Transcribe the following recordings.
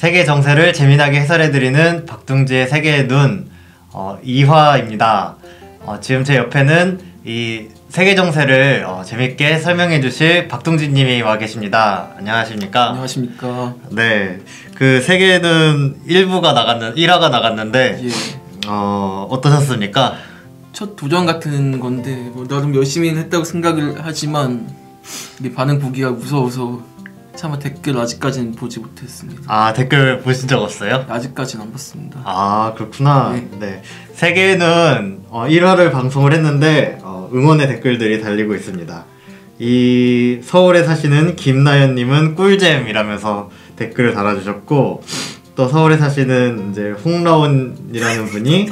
세계 정세를 재미나게 해설해드리는 박둥지의 세계의 눈 2화입니다. 지금 제 옆에는 이 세계 정세를 재밌게 설명해 주실 박둥지님이 와 계십니다. 안녕하십니까? 안녕하십니까? 네, 그 세계의 눈 1화가 나갔는데 어떠셨습니까? 첫 도전 같은 건데 나름 열심히 했다고 생각을 하지만 이게 반응 보기가 무서워서 차마 댓글 아직까지는 보지 못했습니다. 아, 댓글 보신 적 없어요? 아직까지는 안 봤습니다. 아, 그렇구나. 네. 네. 세계는 1화를 방송을 했는데 응원의 댓글들이 달리고 있습니다. 이 서울에 사시는 김나연님은 꿀잼이라면서 댓글을 달아주셨고, 또 서울에 사시는 이제 홍라온이라는 분이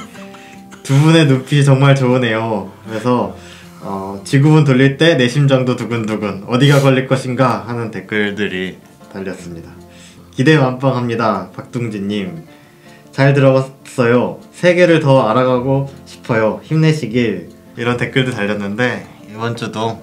두 분의 눈빛이 정말 좋으네요. 그래서 지구본 돌릴 때 내 심장도 두근두근 어디가 걸릴 것인가 하는 댓글들이 달렸습니다. 기대만빵합니다. 박둥지님 잘 들어봤어요. 세계를 더 알아가고 싶어요. 힘내시길. 이런 댓글도 달렸는데 이번 주도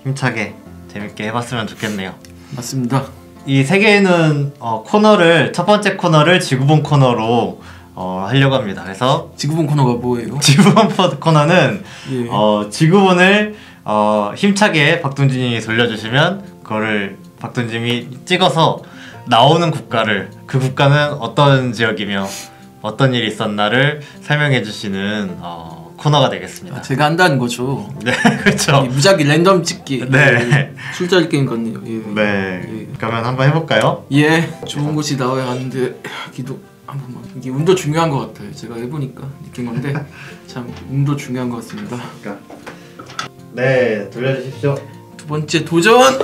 힘차게 재밌게 해봤으면 좋겠네요. 맞습니다. 이 세계에는 코너를 첫 번째 코너를 지구본 코너로 하려고 합니다. 그래서 지구본 코너가 뭐예요? 지구본 코너는 예. 지구본을 힘차게 박둥지님이 돌려주시면 그거를 박둥지님이 찍어서 나오는 국가를, 그 국가는 어떤 지역이며 어떤 일이 있었나를 설명해주시는 코너가 되겠습니다. 제가 한다는 거죠. 네, 그렇죠. 무작위 랜덤 찍기. 네. 술자리 게임 같네요. 예. 네. 예. 그러면 한번 해볼까요? 예. 좋은 곳이 나와야 하는데 기도 한 번만. 이게 운도 중요한 것 같아요. 제가 해보니까 느낀 건데 참 운도 중요한 것 같습니다. 네, 돌려주십시오. 두 번째 도전.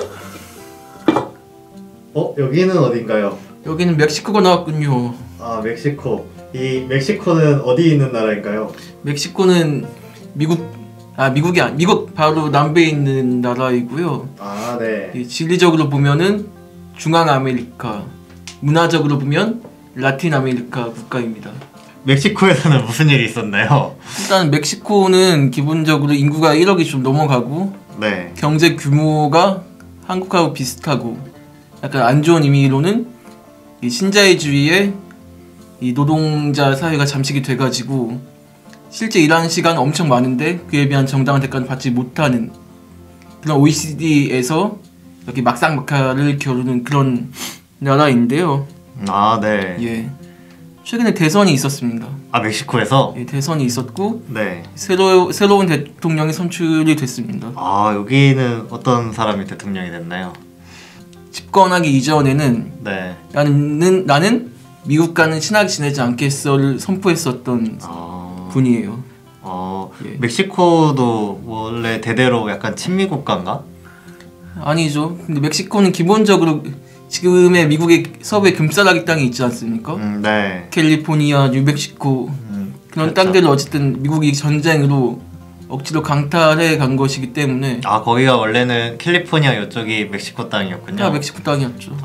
여기는 어딘가요? 여기는 멕시코가 나왔군요. 아, 멕시코. 이 멕시코는 어디 있는 나라인가요? 멕시코는 미국 바로 남부에 있는 나라이고요. 아, 네. 지리적으로 보면은 중앙 아메리카, 문화적으로 보면 라틴 아메리카 국가입니다. 멕시코에서는 무슨 일이 있었나요? 일단 멕시코는 기본적으로 인구가 1억이 좀 넘어가고 네. 경제 규모가 한국하고 비슷하고 약간 안 좋은 의미로는 이 신자유주의의 이 노동자 사회가 잠식이 돼가지고 실제 일하는 시간은 엄청 많은데 그에 비한 정당한 대가를 받지 못하는 그런 OECD에서 이렇게 막상막하를 겨루는 그런 나라인데요. 아, 네. 예. 최근에 대선이 있었습니다. 아, 멕시코에서? 예, 대선이 있었고 네. 새로운 대통령이 선출이 됐습니다. 아, 여기는 어떤 사람이 대통령이 됐나요? 집권하기 이전에는 네. 나는 미국과는 친하게 지내지 않겠어를 선포했었던 분이에요. 예. 멕시코도 원래 대대로 약간 친미 국가인가? 아니죠. 근데 멕시코는 기본적으로 지금의 미국의 서부에 금싸라기 땅이 있지 않습니까? 네. 캘리포니아, 뉴멕시코 그런 그렇죠. 땅들을 어쨌든 미국이 전쟁으로 억지로 강탈해 간 것이기 때문에 거기가 원래는 캘리포니아 이쪽이 멕시코 땅이었군요. 다 멕시코 땅이었죠.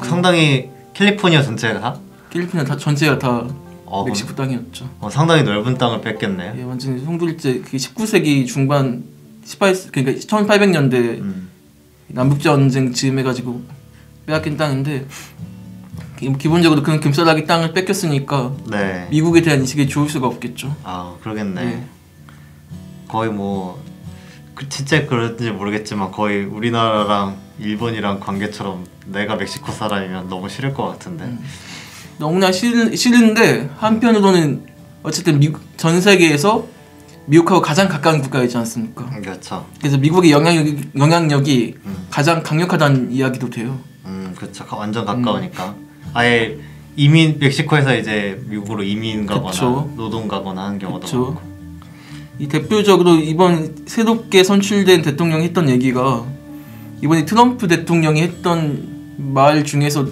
상당히 캘리포니아 전체가? 캘리포니아 전체가 다 그럼 멕시코 땅이었죠. 상당히 넓은 땅을 뺐겠네. 예, 완전히 송두리째 19세기 중반 18그러니까 1800년대 남북전쟁 즈음 해가지고 빼앗긴 땅인데 기본적으로 그런 금싸라기 땅을 뺏겼으니까 네. 미국에 대한 인식이 좋을 수가 없겠죠. 그러겠네. 예. 거의 진짜 그런지 모르겠지만 거의 우리나라랑 일본이랑 관계처럼 내가 멕시코 사람이면 너무 싫을 것 같은데. 너무나 싫은데 한편으로는 어쨌든 전 세계에서 미국하고 가장 가까운 국가이지 않습니까? 그렇죠. 그래서 미국의 영향력이 가장 강력하다는 이야기도 돼요. 그렇죠. 완전 가까우니까. 아예 멕시코에서 이제 미국으로 이민 가거나 그쵸. 노동 가거나 하는 경우도 그쵸. 많고. 이 대표적으로 이번 새롭게 선출된 대통령이 했던 얘기가 이번에 트럼프 대통령이 했던 말 중에서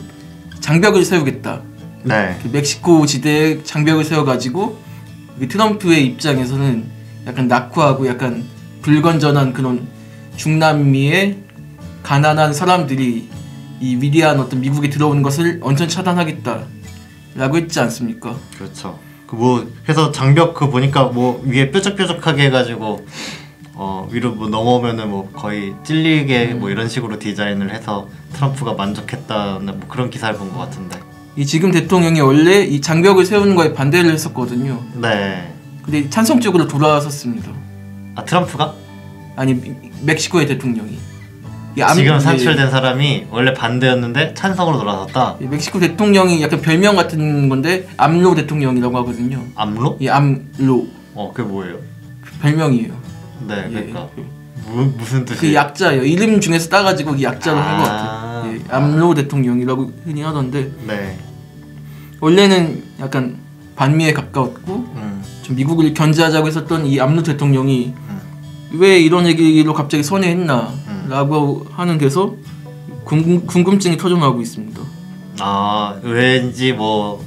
장벽을 세우겠다. 네. 멕시코 지대에 장벽을 세워가지고 트럼프의 입장에서는 약간 낙후하고 약간 불건전한 그런 중남미의 가난한 사람들이 이 위대한 어떤 미국에 들어오는 것을 완전히 차단하겠다 라고 했지 않습니까? 그렇죠. 해서 장벽 보니까 위에 뾰족뾰족하게 해가지고 위로 넘어오면은 거의 찔리게 이런 식으로 디자인을 해서 트럼프가 만족했다는 뭐 그런 기사를 본 것 같은데. 이 지금 대통령이 원래 이 장벽을 세우는 거에 반대를 했었거든요. 네. 근데 찬성 쪽으로 돌아섰습니다. 아 트럼프가? 아니 멕시코의 대통령이. 지금 산출된 사람이 원래 반대였는데 찬성으로 돌아섰다. 멕시코 대통령이 약간 별명 같은 건데 암로 대통령이라고 하거든요. 암로? 이 암로. 그게 뭐예요? 별명이에요. 네, 예, 그러니까 예. 무슨 뜻이? 그 약자예요. 이름 중에서 따가지고 이 약자로 한 것 같아요. 예, 암로 대통령이라고 흔히 하던데. 네. 원래는 약간 반미에 가까웠고 좀 미국을 견제하자고 했었던 이 암로 대통령이 왜 이런 얘기로 갑자기 선회했나 라고 하는 데서 궁금증이 터져나오고 있습니다. 아 왠지 뭐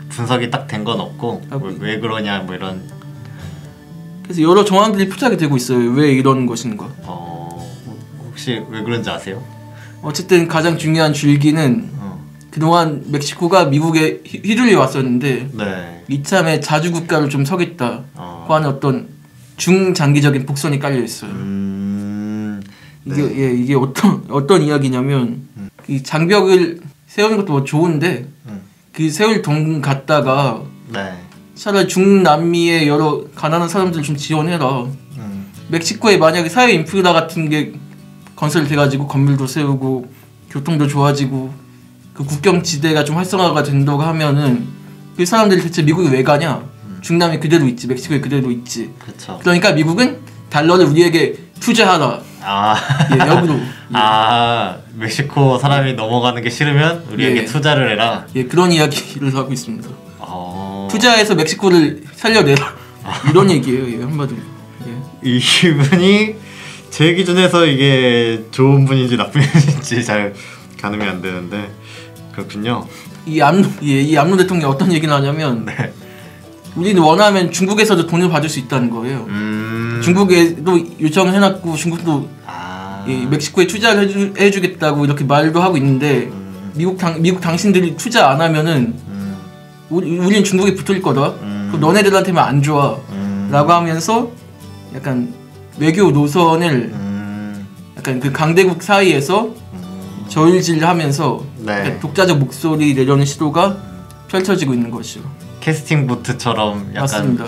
분석이 딱 된 건 없고 왜 그러냐 뭐 이런. 그래서 여러 정황들이 포착이 되고 있어요. 왜 이런 것인가. 혹시 왜 그런지 아세요? 어쨌든 가장 중요한 줄기는 그동안 멕시코가 미국에 휘둘려 왔었는데 네. 이참에 자주 국가를 좀 서겠다고 하는 어떤 중장기적인 복선이 깔려 있어요. 이게 네. 예, 이게 어떤 이야기냐면 이 장벽을 세우는 것도 뭐 좋은데 그 세울 돈 갖다가 네. 차라리 중남미의 여러 가난한 사람들 좀 지원해라. 멕시코에 만약에 사회 인프라 같은 게 건설돼가지고 건물도 세우고 교통도 좋아지고 그 국경 지대가 좀 활성화가 된다고 하면은 그 사람들이 대체 미국에 왜 가냐? 중남미 그대로 있지, 멕시코에 그대로 있지. 그쵸. 그러니까 미국은 달러를 우리에게 투자하라. 예, 역으로. 예. 멕시코 사람이 넘어가는 게 싫으면 우리에게 예. 투자를 해라. 예, 그런 이야기를 하고 있습니다. 투자해서 멕시코를 살려내라. 이런 얘기예요, 예, 한마디로. 예. 이분이 제 기준에서 이게 좋은 분인지 나쁜 분인지 잘 가늠이 안 되는데 그렇군요. 이 암로 대통령이 어떤 얘기를 하냐면 네. 우리는 원하면 중국에서도 돈을 받을 수 있다는 거예요. 중국에도 요청을 해놨고 중국도 예, 멕시코에 투자를 해주겠다고 이렇게 말도 하고 있는데 미국 당신들이 투자 안 하면은 우리는 중국에 붙을 거다. 그럼 너네들한테만 안 좋아. 라고 하면서 약간 외교 노선을 약간 그 강대국 사이에서 저울질하면서 네. 독자적 목소리 내려는 시도가 펼쳐지고 있는 것이죠. 캐스팅 보트처럼 약간 맞습니다.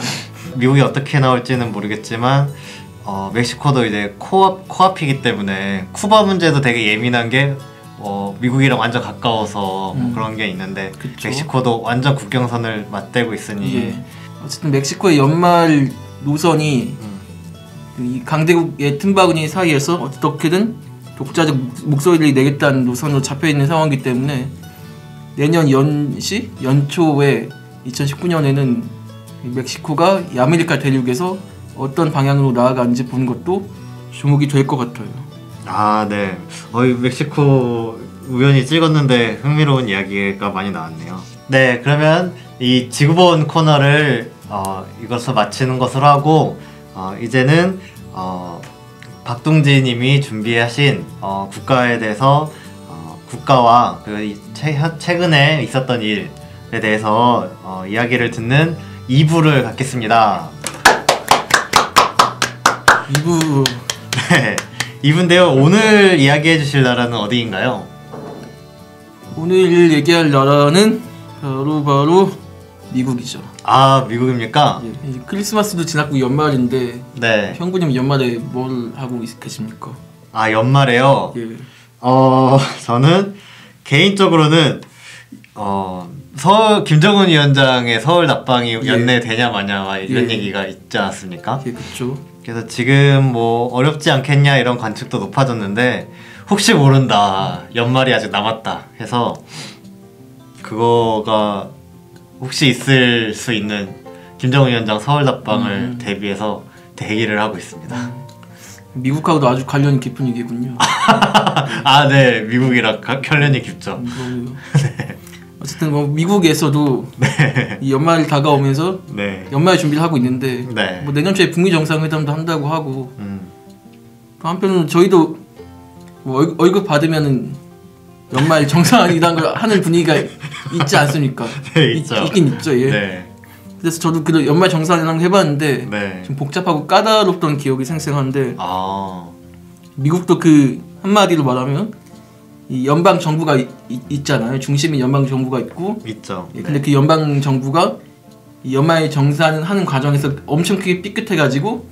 미국이 어떻게 나올지는 모르겠지만 멕시코도 이제 코앞이기 때문에 쿠바 문제도 되게 예민한 게 미국이랑 완전 가까워서 뭐 그런 게 있는데 그쵸. 멕시코도 완전 국경선을 맞대고 있으니 예. 어쨌든 멕시코의 연말 노선이 이 강대국의 틈바구니 사이에서 어떻게든 독자적 목소리를 내겠다는 노선으로 잡혀있는 상황이기 때문에 내년 연초에 2019년에는 멕시코가 이 아메리카 대륙에서 어떤 방향으로 나아가는지 보는 것도 주목이 될 것 같아요. 네. 멕시코 우연히 찍었는데 흥미로운 이야기가 많이 나왔네요. 네, 그러면 이 지구본 코너를 이것을 마치는 것으로 하고 이제는 박동지 님이 준비하신 국가에 대해서 국가와 최근에 있었던 일에 대해서 이야기를 듣는 2부를 갖겠습니다. 2부 네, 2부인데요. 오늘 이야기해 주실 나라는 어디인가요? 오늘 얘기할 나라는 바로 미국이죠. 미국입니까? 예, 크리스마스도 지났고 연말인데 네. 형부님 연말에 뭘 하고 계십니까? 연말에요? 예. 저는 개인적으로는 김정은 위원장의 서울 낙방이 연내되냐 마냐 이런 얘기가 있지 않았습니까? 예, 그렇죠. 그래서 지금 뭐 어렵지 않겠냐 이런 관측도 높아졌는데 혹시 모른다, 연말이 아직 남았다 해서 그거가 혹시 있을 수 있는 김정은 위원장 서울 낙방을 대비해서 대기를 하고 있습니다. 미국하고도 아주 관련이 깊은 얘기군요. 네, 미국이랑 관련이 깊죠. 네. 어쨌든 뭐 미국에서도 이 연말이 다가오면서 연말 준비를 하고 있는데 뭐 내년 초에 북미 정상회담도 한다고 하고 또 한편으로는 저희도 뭐 월급 받으면은 연말 정상이라는 걸 하는 분위기가 있지 않습니까? 네, 있죠. 있긴 있죠. 예. 네. 그래서 저도 그 연말 정산이라는 거 해봤는데 좀 복잡하고 까다롭던 기억이 생생한데 미국도 그 한마디로 말하면 이 연방 정부가 있잖아요. 중심에 연방 정부가 있고 있죠. 예, 근데 그 연방 정부가 이 연말 정산하는 과정에서 엄청 크게 삐끗해가지고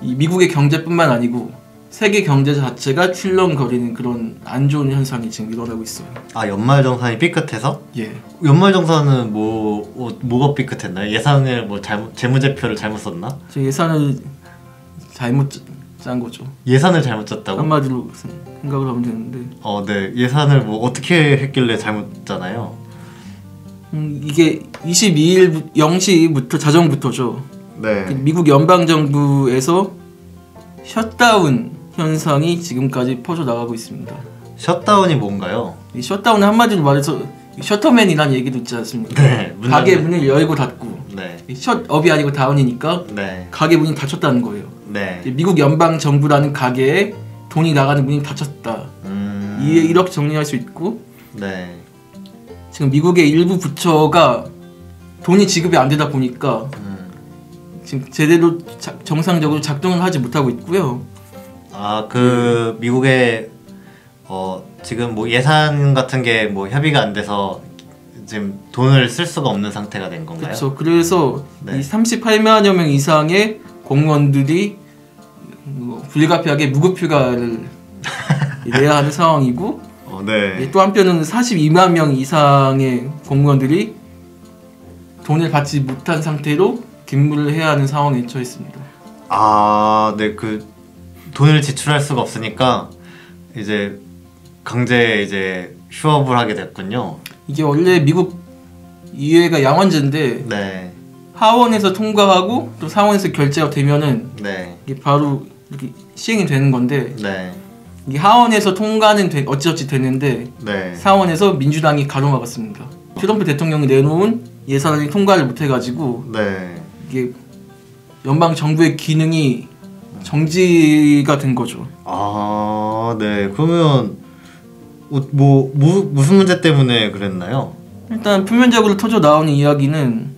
이 미국의 경제뿐만 아니고 세계 경제 자체가 출렁거리는 그런 안 좋은 현상이 지금 일어나고 있어요. 아, 연말정산이 삐끗해서? 예. 연말정산은 뭐가 삐끗했나요? 예산을 뭐 재무제표를 잘못 썼나? 저 예산을 잘못 짠 거죠. 예산을 잘못 짰다고? 한마디로 생각을 하면 되는데. 네. 예산을 뭐 어떻게 했길래 잘못 짰나요? 이게 22일 0시부터 자정부터죠. 네. 미국 연방 정부에서 셧다운 현상이 지금까지 퍼져 나가고 있습니다. 셧다운이 뭔가요? 이 셧다운은 한마디로 말해서 셔터맨이라는 얘기도 있지 않습니까? 네. 가게 문을 열고 닫고. 네. 셧업이 아니고 다운이니까 네. 가게 문이 닫혔다는 거예요. 네. 미국 연방 정부라는 가게에 돈이 나가는 문이 닫혔다. 이렇게 정리할 수 있고. 네. 지금 미국의 일부 부처가 돈이 지급이 안 되다 보니까 지금 제대로 정상적으로 작동을 하지 못하고 있고요. 아, 미국의 지금 뭐 예산 같은 게 뭐 협의가 안 돼서 지금 돈을 쓸 수가 없는 상태가 된 건가요? 그렇죠. 그래서 네. 이 38만여 명 이상의 공무원들이 불가피하게 무급휴가를 내야 하는 상황이고, 네. 또 한편은 42만 명 이상의 공무원들이 돈을 받지 못한 상태로 근무를 해야 하는 상황에 처해 있습니다. 아, 네. 돈을 지출할 수가 없으니까 이제 강제 휴업을 하게 됐군요. 이게 원래 미국 의회가 양원제인데 네. 하원에서 통과하고 또 상원에서 결재가 되면은 네. 이게 바로 이렇게 시행이 되는 건데, 네. 이 하원에서 통과는 어찌어찌 되는데 네. 상원에서 민주당이 가로막았습니다. 트럼프 대통령이 내놓은 예산안이 통과를 못해가지고 네. 이게 연방 정부의 기능이 정지가 된 거죠. 아, 네. 그러면 무슨 문제 때문에 그랬나요? 일단 표면적으로 터져 나오는 이야기는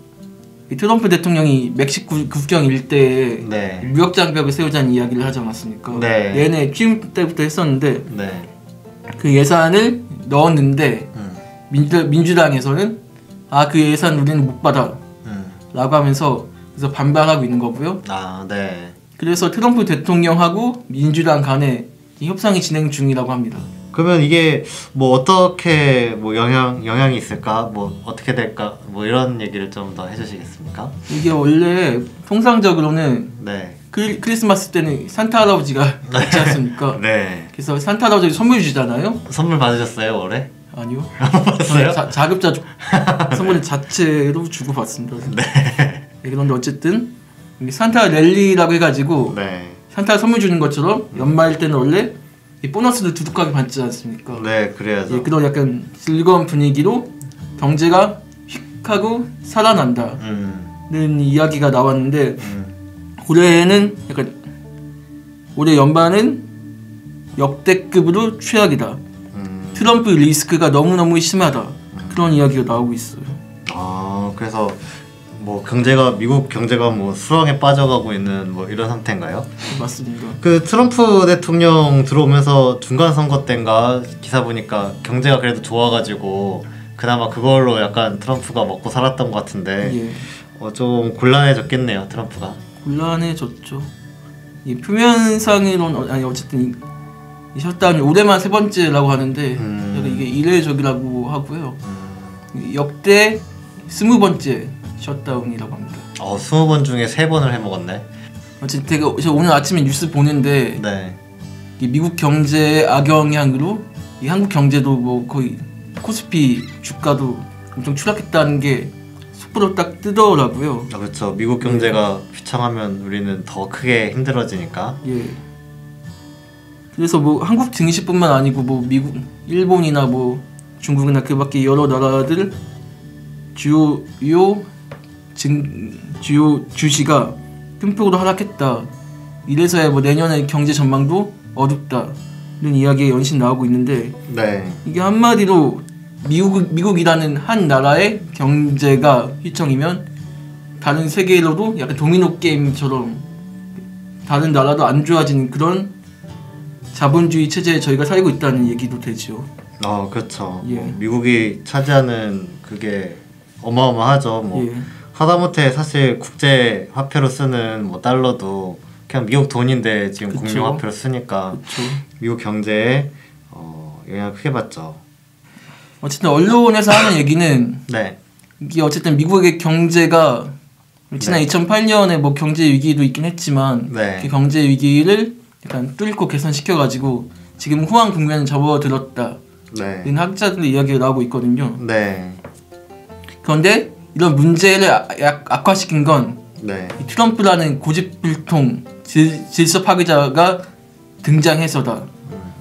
이 트럼프 대통령이 멕시코 국경 일대에 네. 무역 장벽을 세우자는 이야기를 하지 않았습니까? 네. 내내 취임 때부터 했었는데 네. 그 예산을 넣었는데 민주당에서는 그 예산 우리는 못 받아 라고 하면서 그래서 반발하고 있는 거고요. 아, 네. 그래서 트럼프 대통령하고 민주당 간에 이 협상이 진행 중이라고 합니다. 그러면 이게 뭐 어떻게 뭐 영향이 있을까? 뭐 어떻게 될까? 뭐 이런 얘기를 좀 더 해주시겠습니까? 이게 원래 통상적으로는 네. 크리스마스 때는 산타 할아버지가 있지 않습니까? 네. 그래서 산타 할아버지 선물 주잖아요. 선물 받으셨어요 올해? 아니요. 받았어요? 자급자족 선물 자체로 주고 받습니다. 네. 그런데 어쨌든 산타 랠리라고 해가지고 네. 산타 선물 주는 것처럼 연말 때는 원래 이 보너스를 두둑하게 받지 않습니까? 네, 그래야죠. 그런 약간 즐거운 분위기로 경제가 휙 하고 살아난다는 이야기가 나왔는데 올해는 약간 올해 연반은 역대급으로 최악이다. 트럼프 리스크가 너무너무 심하다. 그런 이야기가 나오고 있어요. 아, 그래서 뭐 미국 경제가 뭐 수렁에 빠져가고 있는 뭐 이런 상태인가요? 맞습니다. 트럼프 대통령 들어오면서 중간 선거 때인가 기사 보니까 경제가 그래도 좋아가지고 그나마 그걸로 약간 트럼프가 먹고 살았던 것 같은데 예. 좀 곤란해졌겠네요, 트럼프가. 곤란해졌죠. 이 표면상으로는 어쨌든 이 셧다운이 올해만 3번째라고 하는데 이게 이례적이라고 하고요. 역대 20번째 셧다운이라고 합니다. 20번 중에 3번을 해먹었네. 어쨌든 제가 오늘 아침에 뉴스 보는데 네. 이 미국 경제 악영향으로 이 한국 경제도 뭐 거의 코스피 주가도 엄청 추락했다는 게 속보로 딱 뜨더라고요. 그렇죠. 미국 경제가 휘청하면 우리는 더 크게 힘들어지니까. 예. 그래서 뭐 한국 증시뿐만 아니고 뭐 미국, 일본이나 뭐 중국이나 그밖에 여러 나라들 주요 주시가 큰 폭으로 하락했다. 이래서야 뭐 내년의 경제 전망도 어둡다는 이야기가 연신 나오고 있는데 네. 이게 한마디로 미국이라는 한 나라의 경제가 휘청이면 다른 세계로도 약간 도미노 게임처럼 다른 나라도 안 좋아지는 그런 자본주의 체제에 저희가 살고 있다는 얘기도 되죠. 그렇죠. 예. 뭐 미국이 차지하는 그게 어마어마하죠. 뭐 예. 하다못해 사실 국제 화폐로 쓰는 뭐 달러도 그냥 미국 돈인데 지금 그쵸. 국민 화폐로 쓰니까 그쵸. 미국 경제에 영향을 크게 받죠. 어쨌든 언론에서 하는 얘기는 네. 이게 어쨌든 미국의 경제가 지난 2008년에 뭐 경제 위기도 있긴 했지만 네. 그 경제 위기를 약간 뚫고 개선시켜 가지고 지금 후한 국면에 접어들었다. 네. 이런 학자들의 이야기가 나오고 있거든요. 네. 그런데 이런 문제를 악화시킨 건 네. 이 트럼프라는 고집불통 질서 파괴자가 등장해서다.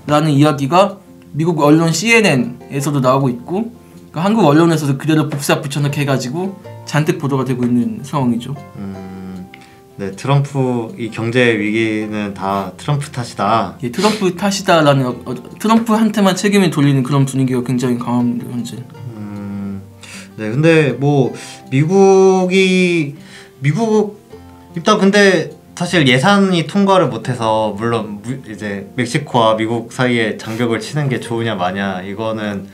라는 이야기가 미국 언론 CNN에서도 나오고 있고 그러니까 한국 언론에서도 그대로 복사 붙여넣기 해가지고 잔뜩 보도가 되고 있는 상황이죠. 네, 트럼프 이 경제 위기는 다 트럼프 탓이다. 예, 트럼프 탓이다라는 트럼프한테만 책임을 돌리는 그런 분위기가 굉장히 강합니다 현재. 네, 근데 뭐 미국 일단 근데 사실 예산이 통과를 못해서 물론 이제 멕시코와 미국 사이에 장벽을 치는 게 좋으냐 마냐 이거는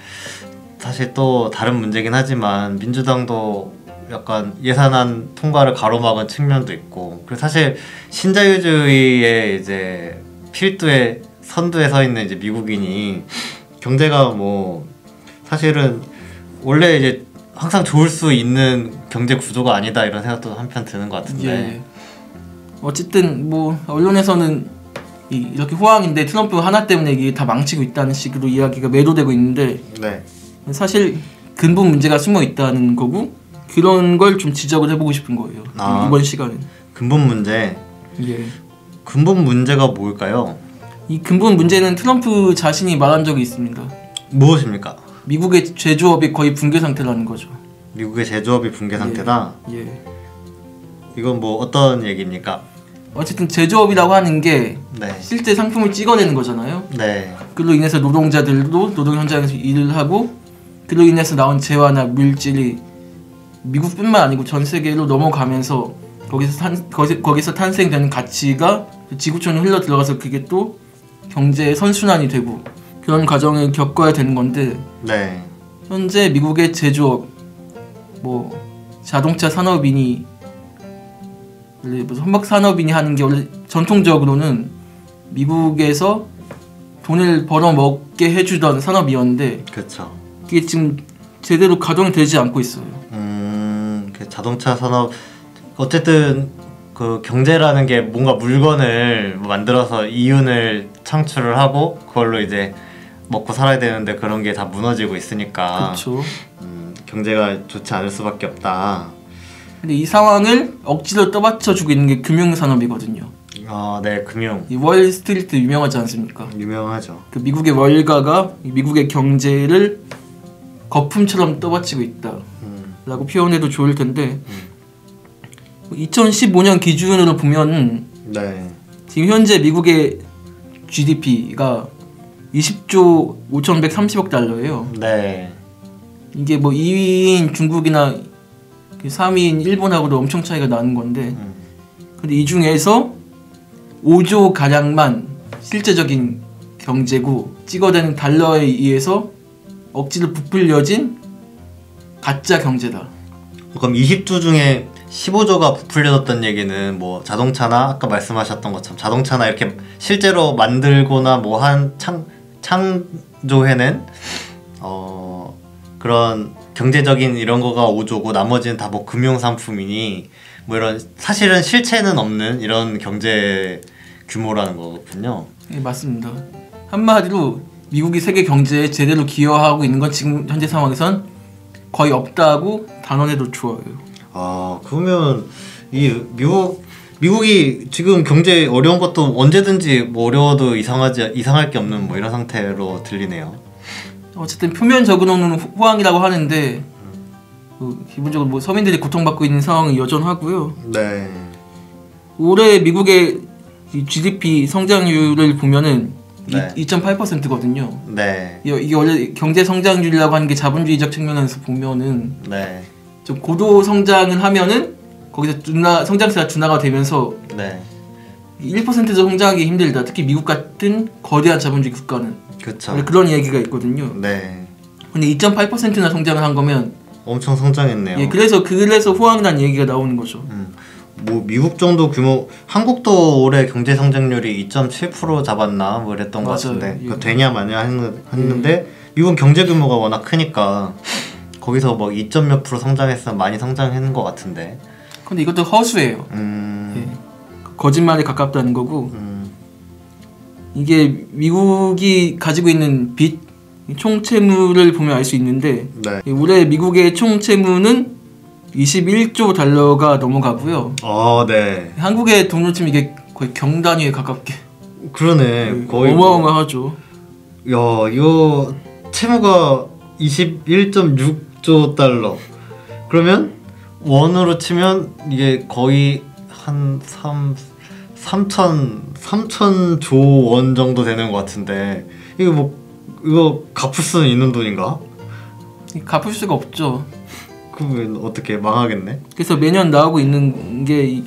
사실 또 다른 문제긴 하지만 민주당도 약간 예산안 통과를 가로막은 측면도 있고 그리고 사실 신자유주의의 이제 필두에 선두에 서 있는 이제 미국인이 경제가 뭐 사실은 원래 이제 항상 좋을 수 있는 경제 구조가 아니다 이런 생각도 한편 드는 것 같은데. 예. 어쨌든 뭐 언론에서는 이렇게 호황인데 트럼프 하나 때문에 이게 다 망치고 있다는 식으로 이야기가 매도되고 있는데 네. 사실 근본 문제가 숨어 있다는 거고 그런 걸 좀 지적을 해보고 싶은 거예요. 이번 시간은. 근본 문제. 예. 근본 문제가 뭘까요? 이 근본 문제는 트럼프 자신이 말한 적이 있습니다. 무엇입니까? 미국의 제조업이 거의 붕괴 상태라는 거죠. 미국의 제조업이 붕괴 상태다? 예. 이건 뭐 어떤 얘기입니까? 어쨌든 제조업이라고 하는 게 네. 실제 상품을 찍어내는 거잖아요. 네. 그로 인해서 노동자들도 노동 현장에서 일을 하고 그로 인해서 나온 재화나 물질이 미국뿐만 아니고 전 세계로 넘어가면서 거기서 탄생되는 가치가 지구촌에 흘러 들어가서 그게 또 경제의 선순환이 되고 그런 과정을 겪어야 되는 건데 네. 현재 미국의 제조업 뭐 자동차 산업인이 선박 산업인이 하는 게 원래 전통적으로는 미국에서 돈을 벌어먹게 해주던 산업이었는데 그렇죠. 그게 지금 제대로 가동이 되지 않고 있어요. 그 자동차 산업 어쨌든 그 경제라는 게 뭔가 물건을 만들어서 이윤을 창출을 하고 그걸로 이제 먹고 살아야 되는데 그런 게 다 무너지고 있으니까 그렇죠. 경제가 좋지 않을 수밖에 없다. 근데 이 상황을 억지로 떠받쳐주고 있는 게 금융산업이거든요. 네, 금융. 이 월스트리트 유명하지 않습니까? 유명하죠. 그 미국의 월가가 미국의 경제를 거품처럼 떠받치고 있다 라고 표현해도 좋을 텐데 2015년 기준으로 보면 네. 지금 현재 미국의 GDP가 20조 5,130억 달러예요. 네. 이게 뭐 2위인 중국이나 3위인 일본하고도 엄청 차이가 나는 건데 근데 이 중에서 5조 가량만 실제적인 경제고 찍어대는 달러에 의해서 억지로 부풀려진 가짜 경제다. 그럼 20조 중에 15조가 부풀려졌던 얘기는 뭐 자동차나 아까 말씀하셨던 것처럼 자동차나 이렇게 실제로 만들거나 뭐 한 창조해낸 그런 경제적인 이런 거가 5조고 나머지는 다 뭐 금융 상품이니 뭐 이런 사실은 실체는 없는 이런 경제 규모라는 거거든요. 네, 맞습니다. 한마디로 미국이 세계 경제에 제대로 기여하고 있는 건 지금 현재 상황에선 거의 없다고 단언해도 좋아요. 그러면 이 미국이 지금 경제 어려운 것도 언제든지 뭐 어려워도 이상할 게 없는 뭐 이런 상태로 들리네요. 어쨌든 표면적으로는 호황이라고 하는데 기본적으로 뭐 서민들이 고통받고 있는 상황이 여전하고요. 네. 올해 미국의 GDP 성장률을 보면은 네. 2.8%거든요. 네. 이게 원래 경제 성장률이라고 하는 게 자본주의적 측면에서 보면은 네. 좀 고도 성장을 하면은 거기서 성장세가 둔화가 되면서 네. 1%도 성장하기 힘들다. 특히 미국 같은 거대한 자본주의 국가는. 그쵸. 그런 얘기가 있거든요. 네. 근데 2.8%나 성장을 한 거면 엄청 성장했네요. 예, 그래서 호황이라는 얘기가 나오는 거죠. 뭐 미국 정도 규모, 한국도 올해 경제 성장률이 2.7% 잡았나 뭐 이랬던 것 같은데 예. 그거 되냐 마냐 했는데 미국 경제 규모가 워낙 크니까 거기서 뭐 2점 몇 프로 성장했으면 많이 성장했는 것 같은데. 근데 이것도 허수예요. 예. 거짓말에 가깝다는 거고. 이게 미국이 가지고 있는 빚 총채무를 보면 알 수 있는데 네. 올해 미국의 총채무는 21조 달러가 넘어가고요. 네. 한국의 돈으로 치면 이게 거의 경단위에 가깝게. 그러네. 거의 어마어마하죠. 야, 이거 채무가 21.6조 달러. 그러면 원으로 치면 이게 거의 한 3천조 원 정도 되는 것 같은데 이거 갚을 수는 있는 돈인가? 갚을 수가 없죠. 그러면 어떻게 망하겠네? 그래서 매년 나오고 있는 게 이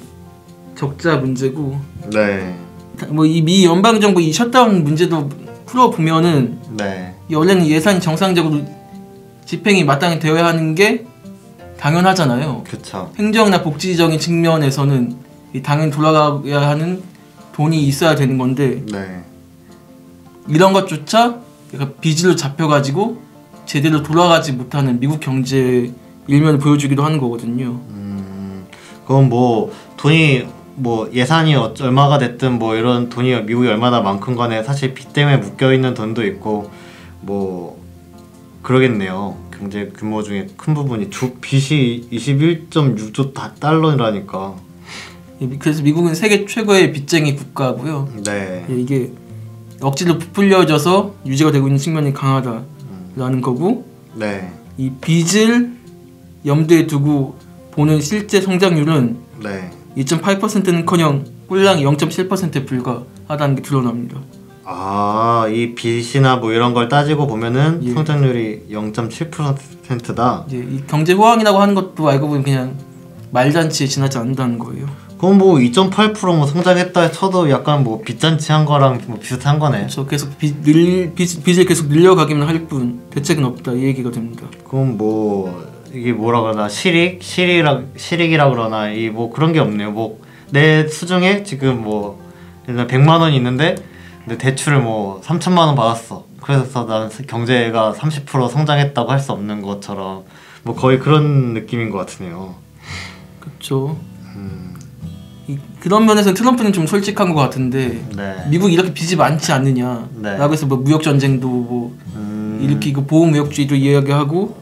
적자 문제고. 네. 뭐 이 미 연방 정부 이 셧다운 문제도 풀어 보면은 네. 원래는 예산이 정상적으로 집행이 마땅히 되어야 하는 게 당연하잖아요. 그렇죠. 행정이나 복지적인 측면에서는 당연히 돌아가야 하는 돈이 있어야 되는 건데 네. 이런 것조차 빚으로 잡혀가지고 제대로 돌아가지 못하는 미국 경제 일면을 보여주기도 하는 거거든요. 그건 뭐 돈이 뭐 예산이 얼마가 됐든 뭐 이런 돈이 미국이 얼마나 많건 간에 사실 빚 때문에 묶여있는 돈도 있고 뭐 그러겠네요. 경제 규모 중에 큰 부분이 빚이 21.6조 달러라니까. 그래서 미국은 세계 최고의 빚쟁이 국가고요. 네. 이게 억지로 부풀려져서 유지가 되고 있는 측면이 강하다라는 거고. 네. 이 빚을 염두에 두고 보는 실제 성장률은 네. 2.8%는커녕 꼴랑 0.7%에 불과하다는 게 드러납니다. 이 빚이나 뭐 이런 걸 따지고 보면은 예. 성장률이 0.7%다. 이 경제 호황이라고 하는 것도 알고 보면 그냥 말잔치에 지나지 않는다는 거예요. 그럼 뭐 2.8%뭐 성장했다 쳐도 약간 뭐 빚잔치 한 거랑 뭐 비슷한 거네. 그렇죠. 계속 빚을 계속 늘려가기만 할 뿐 대책은 없다 이 얘기가 됩니다. 그럼 뭐 이게 뭐라 그러나 실익이라 그러나 이 뭐 그런 게 없네요. 뭐 내 수중에 지금 뭐 예를 들어 100만 원이 있는데 근데 대출을 뭐 3천만 원 받았어. 그래서 난 경제가 30% 성장했다고 할 수 없는 것처럼 뭐 거의 그런 느낌인 것 같으네요. 그렇죠. 그런 면에서 트럼프는 좀 솔직한 것 같은데 네. 미국이 이렇게 빚이 많지 않느냐 네. 라고 해서 뭐 무역 전쟁도 뭐 일으키고 보호무역주의도 이야기하고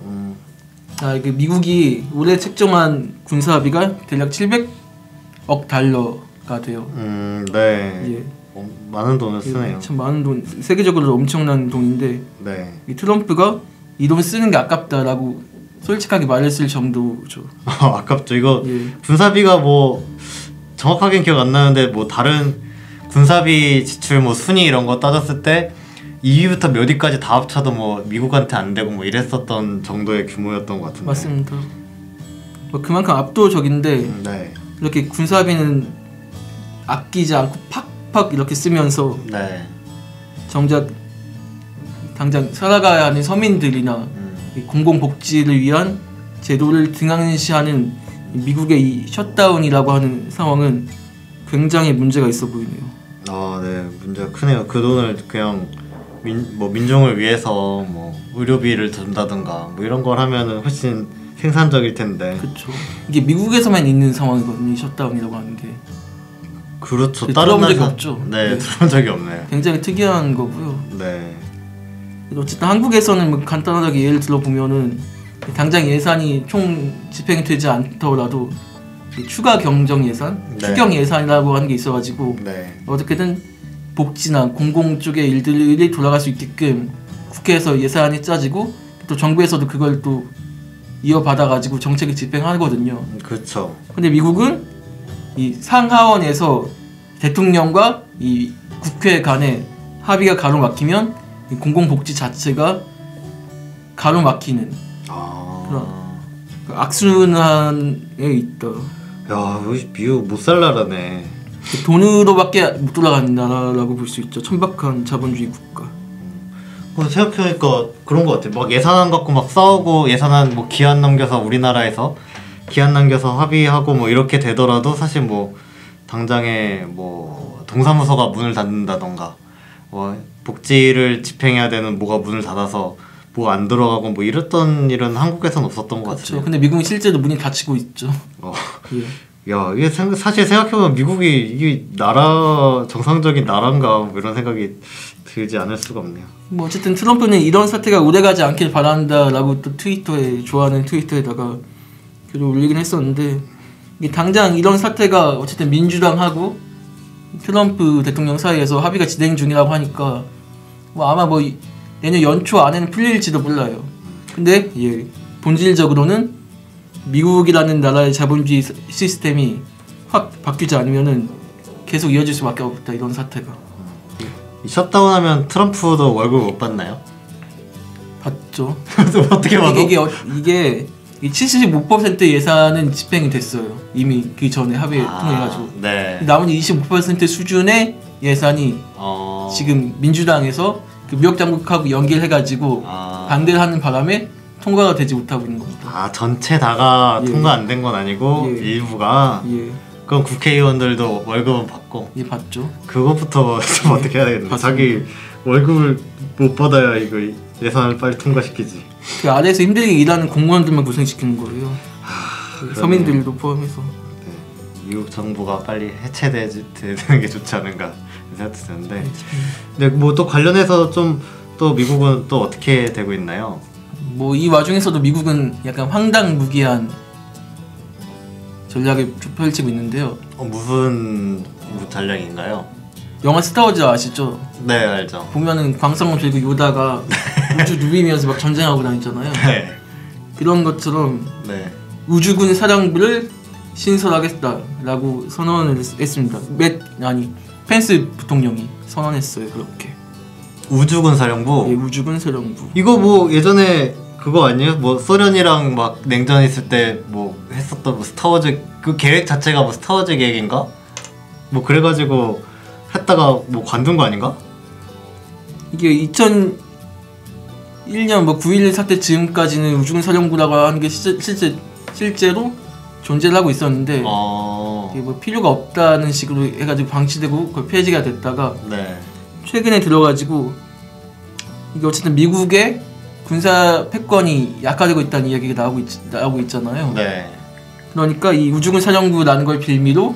이게 미국이 올해 책정한 군사비가 대략 700억 달러가 돼요. 네. 예. 많은 돈을 쓰네요. 참 많은 돈, 세계적으로 엄청난 돈인데 네. 이 트럼프가 이 돈 쓰는 게 아깝다라고 솔직하게 말했을 정도죠. 아깝죠. 이거 예. 군사비가 뭐 정확하게는 기억 안 나는데 뭐 다른 군사비 지출 뭐 순위 이런 거 따졌을 때 2위부터 몇 위까지 다 합쳐도 뭐 미국한테 안 되고 뭐 이랬었던 정도의 규모였던 것 같은데. 맞습니다. 뭐 그만큼 압도적인데 네. 이렇게 군사비는 아끼지 않고 팍팍 이렇게 쓰면서 네. 정작 당장 살아가야 하는 서민들이나 이 공공복지를 위한 제도를 등한시하는 미국의 이 셧다운이라고 하는 상황은 굉장히 문제가 있어 보이네요. 네. 문제가 크네요. 그 돈을 그냥 민중을 위해서 뭐 의료비를 든다든가 뭐 이런 걸 하면은 훨씬 생산적일 텐데. 그렇죠. 이게 미국에서만 있는 상황이거든요. 이 셧다운이라고 하는 게. 그렇죠. 들어본 적이 없죠. 네, 들어본 적이 없네요. 굉장히 특이한 거고요. 네. 어쨌든 한국에서는 뭐 간단하게 예를 들어보면은 당장 예산이 총 집행이 되지 않더라도 추가 경정 예산, 네. 추경 예산이라고 하는 게 있어가지고 네. 어떻게든 복지나 공공 쪽의 일들이 돌아갈 수 있게끔 국회에서 예산이 짜지고 또 정부에서도 그걸 또 이어받아가지고 정책을 집행하거든요. 그렇죠. 근데 미국은 이 상하원에서 대통령과 이 국회 간의 합의가 가로막히면 이 공공복지 자체가 가로막히는 그런 악순환에 있다. 야, 미국 못 살 나라네. 돈으로밖에 못 돌아가는 나라라고 볼 수 있죠. 천박한 자본주의 국가. 생각해보니까 그런 것 같아. 막 예산안 갖고 막 싸우고 예산안 뭐 기한 넘겨서 우리나라에서 기한 남겨서 합의하고 뭐 이렇게 되더라도 사실 뭐 당장에 뭐 동사무소가 문을 닫는다던가 뭐 복지를 집행해야 되는 뭐가 문을 닫아서 뭐 안 들어가고 뭐 이랬던 일은 한국에선 없었던 것 같아요. 그렇죠. 근데 미국은 실제로 문이 닫히고 있죠. 예. 야, 이게 사실 생각해보면 미국이 이게 나라 정상적인 나라인가 뭐 이런 생각이 들지 않을 수가 없네요. 뭐 어쨌든 트럼프는 이런 사태가 오래가지 않길 바란다라고 또 트위터에 좋아하는 트위터에다가 글을 올리긴 했었는데 이게 당장 이런 사태가 어쨌든 민주당하고 트럼프 대통령 사이에서 합의가 진행 중이라고 하니까 뭐 아마 뭐 내년 연초 안에는 풀릴지도 몰라요. 근데 예, 본질적으로는 미국이라는 나라의 자본주의 시스템이 확 바뀌지 않으면은 계속 이어질 수밖에 없다 이런 사태가. 이 셧다운하면 트럼프도 월급 못 받나요? 받죠. 어떻게 받아? 이게 75% 예산은 집행이 됐어요. 이미 그 전에 합의를 통해가지고. 네. 나머지 25% 수준의 예산이 지금 민주당에서 그 무역 장벽하고 연결해가지고 반대를 하는 바람에 통과가 되지 못하고 있는 겁니다. 전체 다가 통과 안 된 건 아니고 일부가. 그럼 국회의원들도 월급은 받고. 예, 받죠. 그것부터 좀 어떻게 해야 되겠네. 자기 월급을 못 받아야 이거 예산을 빨리 통과시키지. 그 아래에서 힘들게 일하는 공무원들만 고생시키는 거예요. 서민들도 포함해서. 네. 미국 정부가 빨리 해체되는 게 좋지 않은가 생각도 드는데. 근데 뭐 또 관련해서 좀 또 미국은 또 어떻게 되고 있나요? 뭐 이 와중에서도 미국은 약간 황당무계한 전략을 펼치고 있는데요. 무슨 전략인가요? 영화 스타워즈 아시죠? 네, 알죠. 보면은 광선을 들고 요다가 우주 누비면서 막 전쟁하고 다니잖아요. 네. 그런 것처럼 우주군 사령부를 신설하겠다라고 선언을 했습니다. 펜스 부통령이 선언했어요. 그렇게. 우주군 사령부? 예, 우주군 사령부. 이거 뭐 예전에 그거 아니에요? 뭐 소련이랑 막 냉전 있을 때 뭐 했었던 뭐 스타워즈 그 계획 자체가 뭐 스타워즈 계획인가? 뭐 그래가지고 했다가 뭐 관둔 거 아닌가? 이게 2001년 뭐 9.11 사태 즈음까지는 우주군 사령부라고 하는 게 실제로 존재를 하고 있었는데 이게 뭐 필요가 없다는 식으로 해가지고 방치되고 거의 폐지가 됐다가 최근에 들어가지고 이게 어쨌든 미국의 군사 패권이 약화되고 있다는 이야기가 나오고 있잖아요. 네. 그러니까 이 우주군 사령부라는 걸 빌미로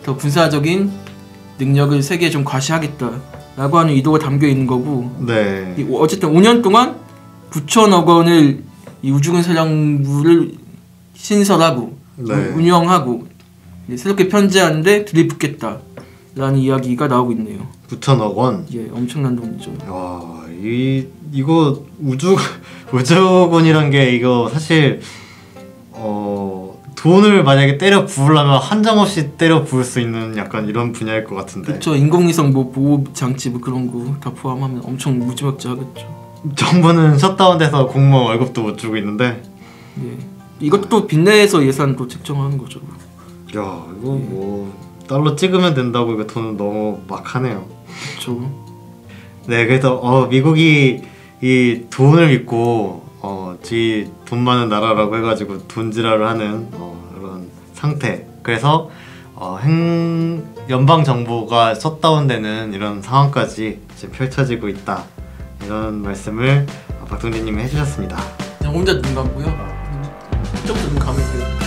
더 군사적인 능력을 세계에 좀 과시하겠다라고 하는 의도가 담겨 있는 거고. 네. 어쨌든 5년 동안 9천억 원을 이 우주군 사령부를 신설하고 운영하고 새롭게 편제하는데 들이붓겠다라는 이야기가 나오고 있네요. 9천억 원? 예, 엄청난 돈이죠. 와, 이거 우주군이란 게 이거 사실 돈을 만약에 때려 부으려면 한정없이 때려 부을 수 있는 약간 이런 분야일 것 같은데. 그렇죠. 인공위성 뭐 보호 장치 뭐 그런 거 다 포함하면 엄청 무지막지하겠죠. 정부는 셧다운돼서 공무원 월급도 못 주고 있는데. 예. 이것도 빚내에서 예산도 책정하는 거죠. 야, 이거 뭐 달러 찍으면 된다고 이거 돈 너무 막하네요. 그렇죠. 네, 그래서 미국이 이 돈을 믿고 돈 많은 나라라고 해가지고 돈지랄을 하는 그런 상태. 그래서 연방 정부가 셧다운되는 이런 상황까지 지금 펼쳐지고 있다. 이런 말씀을 박동진님이 해주셨습니다. 그냥 혼자 눈 감고요. 좀 눈 감을게요.